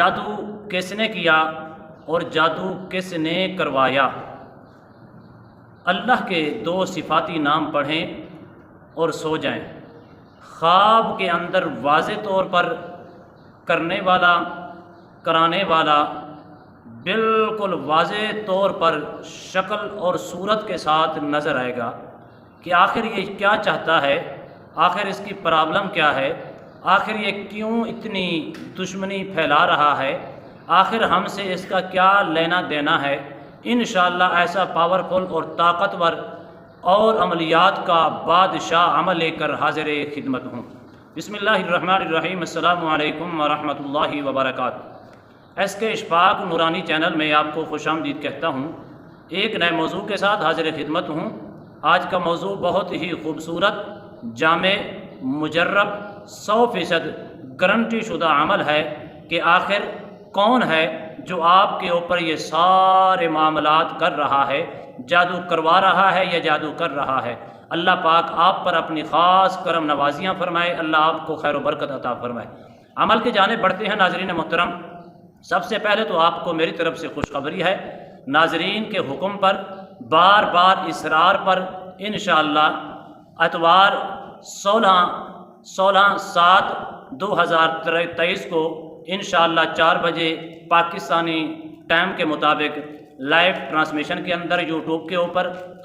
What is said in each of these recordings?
جادو کس نے کیا اور جادو کس نے کروایا؟ اللہ کے دو صفاتی نام پڑھیں اور سو جائیں۔ خواب کے اندر واضح طور پر کرنے والا، کرانے والا بالکل واضح طور پر شکل اور صورت کے ساتھ نظر آئے گا کہ آخر یہ کیا چاہتا ہے، آخر اس کی پرابلم کیا ہے، آخر یہ کیوں اتنی دشمنی پھیلا رہا ہے، آخر ہم سے اس کا کیا لینا دینا ہے۔ انشاءاللہ ایسا پاورفل اور طاقتور اور عملیات کا بادشاہ عمل لے کر حاضر خدمت ہوں۔ بسم اللہ الرحمن الرحیم۔ السلام علیکم ورحمۃ اللہ وبرکاتہ۔ ایس کے اشفاق نورانی چینل میں آپ کو خوش آمدید کہتا ہوں۔ ایک نئے موضوع کے ساتھ حاضر خدمت ہوں۔ آج کا موضوع بہت ہی خوبصورت، جامع، مجرب، 100% گارنٹی شدہ عمل ہے کہ آخر کون ہے جو آپ کے اوپر یہ سارے معاملات کر رہا ہے، جادو کروا رہا ہے یا جادو کر رہا ہے۔ اللہ پاک آپ پر اپنی خاص کرم نوازیاں فرمائے، اللہ آپ کو خیر و برکت عطا فرمائے۔ عمل کی جانب بڑھتے ہیں ناظرین محترم۔ سب سے پہلے تو آپ کو میری طرف سے خوشخبری ہے، ناظرین کے حکم پر، بار بار اصرار پر، انشاءاللہ اتوار 16/7/2023 کو انشاءاللہ 4 بجے پاکستانی ٹائم کے مطابق لائیو ٹرانسمیشن کے اندر یوٹیوب کے اوپر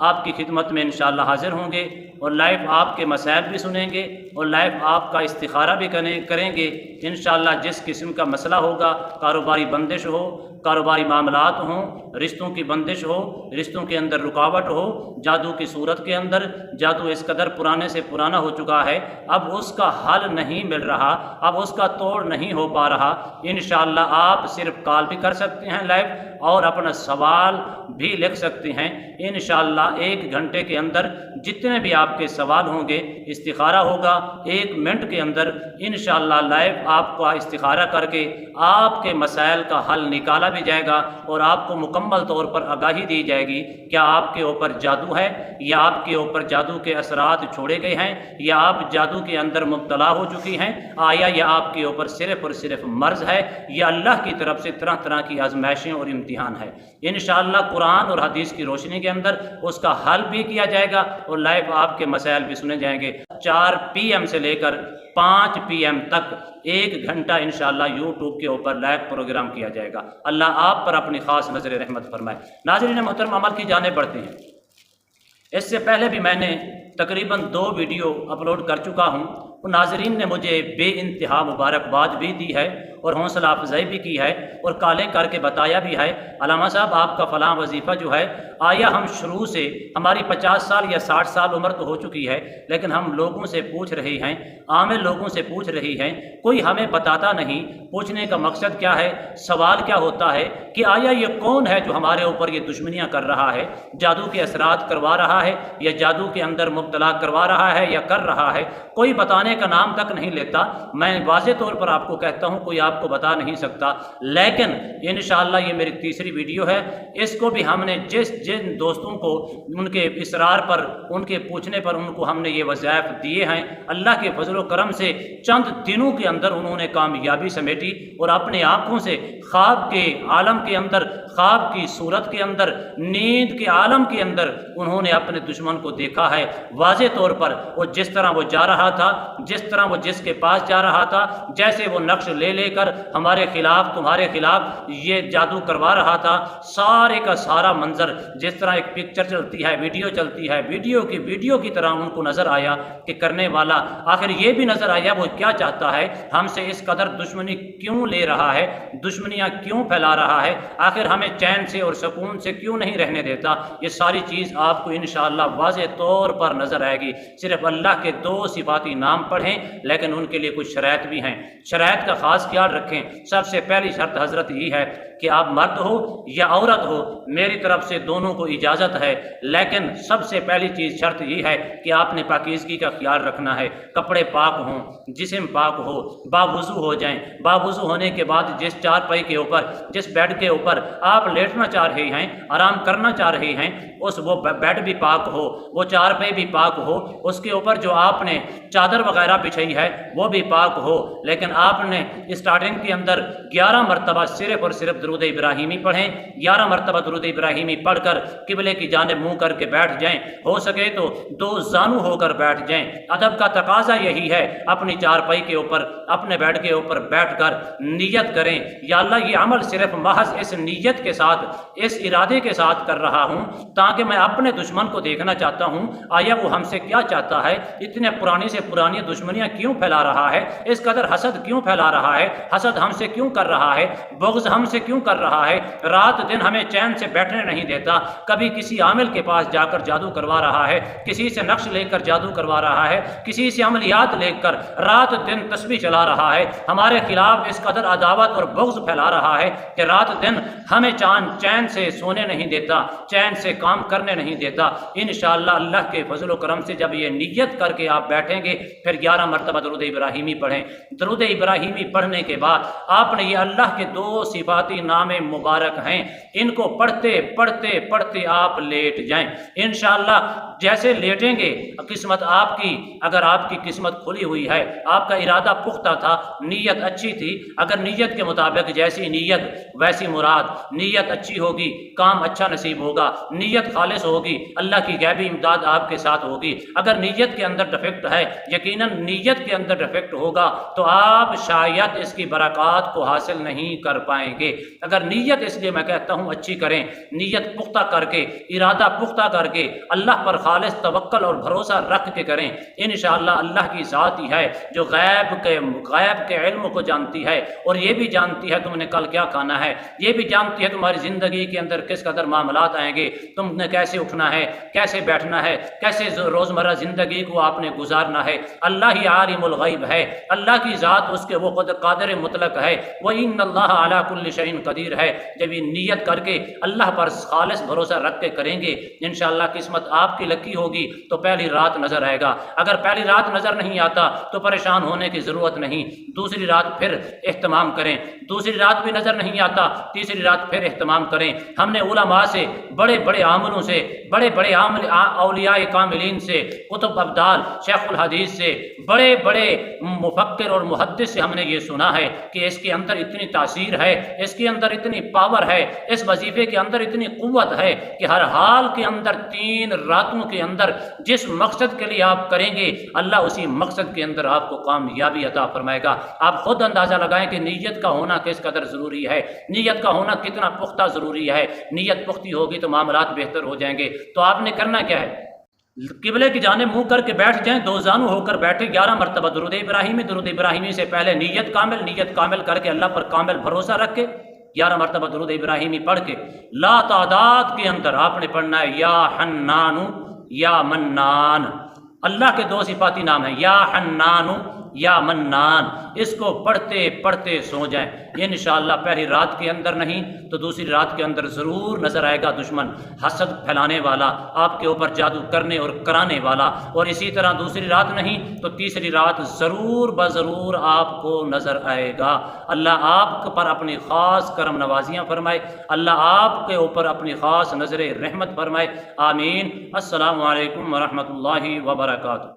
آپ کی خدمت میں انشاءاللہ حاضر ہوں گے، اور لائیو آپ کے مسائل بھی سنیں گے، اور لائیو آپ کا استخارہ بھی کریں گے انشاءاللہ۔ جس قسم کا مسئلہ ہوگا، کاروباری بندش ہو، کاروباری معاملات ہوں، رشتوں کی بندش ہو، رشتوں کے اندر رکاوٹ ہو، جادو کی صورت کے اندر، جادو اس قدر پرانے سے پرانا ہو چکا ہے، اب اس کا حل نہیں مل رہا، اب اس کا توڑ نہیں ہو پا رہا، انشاءاللہ آپ صرف کال بھی کر سکتے ہیں لائیو، اور اپنا سوال بھی لکھ سکتے ہیں۔ انشاءاللہ 1 گھنٹے کے اندر جتنے بھی آپ کے سوال ہوں گے، استخارہ ہوگا 1 منٹ کے اندر انشاءاللہ لائیو آپ کا استخارہ کر کے آپ کے مسائل کا حل نکالا بھی جائے گا، اور آپ کو مکمل طور پر آگاہی دی جائے گی کیا آپ کے اوپر جادو ہے، یا آپ کے اوپر جادو کے اثرات چھوڑے گئے ہیں، یا آپ جادو کے اندر مبتلا ہو چکی ہیں، آیا یا آپ کے اوپر صرف اور صرف مرض ہے، یا اللہ کی طرف سے طرح طرح کی آزمائشیں اور امتحان ہے۔ انشاءاللہ قرآن اور حدیث کی روشنی کے اندر اس کا حل بھی کیا جائے گا، اور لائیو آپ کے مسائل بھی سنے جائیں گے۔ 4 PM سے لے کر 5 PM تک 1 گھنٹہ انشاءاللہ یوٹیوب کے اوپر لائیو پروگرام کیا جائے گا۔ اللہ آپ پر اپنی خاص نظر رحمت فرمائے۔ ناظرین محترم، عمل کی جانب بڑھتے ہیں۔ اس سے پہلے بھی میں نے تقریباً 2 ویڈیو اپلوڈ کر چکا ہوں، ناظرین نے مجھے بے انتہا مبارکباد بھی دی ہے، اور حوصلہ افزائی بھی کی ہے، اور کالیں کر کے بتایا بھی ہے، علامہ صاحب آپ کا فلاں وظیفہ جو ہے، آیا ہم شروع سے، ہماری 50 سال یا 60 سال عمر تو ہو چکی ہے، لیکن ہم لوگوں سے پوچھ رہے ہیں، عام لوگوں سے پوچھ رہی ہیں، کوئی ہمیں بتاتا نہیں۔ پوچھنے کا مقصد کیا ہے، سوال کیا ہوتا ہے کہ آیا یہ کون ہے جو ہمارے اوپر یہ دشمنیاں کر رہا ہے، جادو کے اثرات کروا رہا ہے، یا جادو کے اندر مبتلا کروا رہا ہے یا کر رہا ہے؟ کوئی بتانے کا نام تک نہیں لیتا۔ میں واضح طور پر آپ کو کہتا ہوں، کوئی آپ کو بتا نہیں سکتا، لیکن انشاءاللہ یہ میری تیسری ویڈیو ہے۔ اس کو بھی ہم نے جن دوستوں کو ان کے اصرار پر، ان کے پوچھنے پر، ان کو ہم نے یہ وظائف دیے ہیں، اللہ کے فضل و کرم سے چند دنوں کے اندر انہوں نے کامیابی سمیٹی، اور اپنے آنکھوں سے خواب کے عالم کے اندر، خواب کی صورت کے اندر، نیند کے عالم کے اندر انہوں نے اپنے دشمن کو دیکھا ہے واضح طور پر۔ وہ جس طرح وہ جا رہا تھا، جس طرح وہ جس کے پاس جا رہا تھا، جیسے وہ نقش لے کر ہمارے خلاف، تمہارے خلاف یہ جادو کروا رہا تھا، سارے کا سارا منظر جس طرح ایک پکچر چلتی ہے، ویڈیو چلتی ہے، ویڈیو کی طرح ان کو نظر آیا کہ کرنے والا آخر یہ بھی نظر آیا وہ کیا چاہتا ہے، ہم سے اس قدر دشمنی کیوں لے رہا ہے، دشمنیاں کیوں پھیلا رہا ہے، آخر ہمیں چین سے اور سکون سے کیوں نہیں رہنے دیتا۔ یہ ساری چیز آپ کو انشاءاللہ واضح طور پر نظر آئے گی۔ صرف اللہ کے 2 صفاتی نام پڑھیں، لیکن ان کے لیے کچھ شرائط بھی ہیں، شرائط کا خاص خیال رکھیں۔ سب سے پہلی شرط حضرت یہ ہے کہ آپ مرد ہو یا عورت ہو، میری طرف سے دونوں کو اجازت ہے، لیکن سب سے پہلی چیز شرط یہ ہے کہ آپ نے پاکیزگی کا خیال رکھنا ہے، کپڑے پاک ہوں، جسم پاک ہو، باوضو ہو جائیں۔ باوضو ہونے کے بعد جس چارپائی کے اوپر، جس بیڈ کے اوپر آپ لیٹنا چاہ رہے ہیں، آرام کرنا چاہ رہے ہیں، وہ بیڈ بھی پاک ہو، وہ چارپائی بھی پاک ہو، اس کے اوپر جو آپ نے چادر وغیرہ بچھائی ہے وہ بھی پاک ہو، لیکن آپ نے اسٹارٹنگ کے اندر 11 مرتبہ صرف اور صرف درود ابراہیمی پڑھیں، 11 مرتبہ درود ابراہیمی پڑھ کر قبلے کی جانب منہ کر کے بیٹھ جائیں، ہو سکے تو 2 زانو ہو کر بیٹھ جائیں۔ ادب کا تقاضا یہی ہے، اپنی چارپائی کے اوپر، اپنے بیڈ کے اوپر بیٹھ کر نیت کریں، یا اللہ یہ عمل صرف محض اس نیت کے ساتھ، اس ارادے کے ساتھ کر رہا ہوں تاکہ میں اپنے دشمن کو دیکھنا چاہتا ہوں آیا وہ ہم سے کیا چاہتا ہے، اتنے پرانی سے پرانی دشمنیاں کیوں پھیلا رہا ہے، اس قدر حسد کیوں پھیلا رہا ہے، حسد ہم سے کیوں کر رہا ہے، بغض ہم سے کیوں کر رہا ہے، رات دن ہمیں چین سے بیٹھنے نہیں دیتا، کبھی کسی عامل کے پاس جا کر جادو کروا رہا ہے، کسی سے نقش لے کر جادو کروا رہا ہے، کسی سے عملیات لے کر رات دن تسبیح چلا رہا ہے، ہمارے خلاف اس قدر عداوت اور بغض پھیلا رہا ہے کہ رات دن ہمیں چین سے سونے نہیں دیتا، چین سے کام کرنے نہیں دیتا۔ انشاءاللہ اللہ کے فضل و کرم سے جب یہ نیت کر کے آپ بیٹھیں گے، پھر 11 مرتبہ درود ابراہیمی پڑھیں۔ درود ابراہیمی پڑھنے کے بعد آپ نے یہ اللہ کے 2 صفاتی نام مبارک ہیں، ان کو پڑھتے پڑھتے پڑھتے آپ لیٹ جائیں۔ انشاءاللہ جیسے لیٹیں گے قسمت آپ کی، اگر آپ کی قسمت کھلی ہوئی ہے، آپ کا ارادہ پختہ تھا، نیت اچھی تھی، اگر نیت کے مطابق جیسی نیت ویسی مراد، نیت اچھی ہوگی کام اچھا نصیب ہوگا، نیت خالص ہوگی اللہ کی غیبی امداد آپ کے ساتھ ہوگی۔ اگر نیت کے اندر ڈیفیکٹ ہے، یقیناً نیت کے اندر ڈیفیکٹ ہوگا تو آپ شاید اس کی برکات کو حاصل نہیں کر پائیں گے۔ اگر نیت، اس لیے میں کہتا ہوں اچھی کریں، نیت پختہ کر کے، ارادہ پختہ کر کے، اللہ پر خالص توکل اور بھروسہ رکھ کے کریں، انشاءاللہ اللہ کی ذات ہی ہے جو غیب کے علم کو جانتی ہے، اور یہ بھی جانتی ہے تم نے کل کیا کھانا ہے، یہ بھی جانتی ہے تمہاری زندگی کے اندر کس قدر معاملات آئیں گے، تم نے کیسے اٹھنا ہے، کیسے بیٹھنا ہے، کیسے روزمرہ زندگی کو آپ نے گزارنا ہے۔ اللہ ہی عالم الغیب ہے، اللہ کی ذات اس کے وہ قادر مطلق ہے، وَإِنَّ اللَّهَ عَلَىٰ كُلِّ شَيْءٍ قدیر ہے۔ جب یہ نیت کر کے اللہ پر خالص بھروسہ رکھ کے کریں گے، انشاءاللہ قسمت آپ کی لکی ہوگی تو پہلی رات نظر آئے گا، اگر پہلی رات نظر نہیں آتا تو پریشان ہونے کی ضرورت نہیں، دوسری رات پھر اہتمام کریں، دوسری رات بھی نظر نہیں آتا تیسری رات پھر اہتمام کریں۔ ہم نے علماء سے، بڑے بڑے عاملوں سے، بڑے بڑے اولیاء کاملین سے، قطب ابدال، شیخ الحدیث سے، بڑے بڑے مفکر اور محدث سے ہم نے یہ سنا ہے کہ اس کے اندر اتنی تاثیر ہے، اس کے اندر اتنی پاور ہے، اس وظیفے کے اندر اتنی قوت ہے کہ ہر حال کے اندر 3 راتوں کے اندر جس مقصد کے لیے آپ کریں گے اللہ اسی مقصد کے اندر آپ کو کامیابی عطا فرمائے گا۔ آپ خود اندازہ لگائیں کہ نیت کا ہونا کس قدر ضروری ہے، نیت کا ہونا کتنا پختہ ضروری ہے۔ نیت پختی ہوگی تو معاملات بہتر ہو جائیں گے۔ تو آپ نے کرنا کیا ہے، قبلے کی جانب منہ کر کے بیٹھ جائیں، 2 زانو ہو کر بیٹھے، 11 مرتبہ درود ابراہیمی، درود ابراہیمی سے پہلے نیت کامل کر کے اللہ پر کامل بھروسہ رکھ کے 11 مرتبہ درود ابراہیمی پڑھ کے لا تعداد کے اندر آپ نے پڑھنا ہے یا حنان یا منان۔ اللہ کے 2 صفاتی نام ہیں، یا حنان یا منان، اس کو پڑھتے پڑھتے سو جائیں۔ انشاءاللہ پہلی رات کے اندر نہیں تو دوسری رات کے اندر ضرور نظر آئے گا دشمن، حسد پھیلانے والا، آپ کے اوپر جادو کرنے اور کرانے والا، اور اسی طرح دوسری رات نہیں تو تیسری رات ضرور بضرور آپ کو نظر آئے گا۔ اللہ آپ پر اپنی خاص کرم نوازیاں فرمائے، اللہ آپ کے اوپر اپنی خاص نظر رحمت فرمائے، آمین۔ السلام علیکم ورحمۃ اللہ وبرکاتہ۔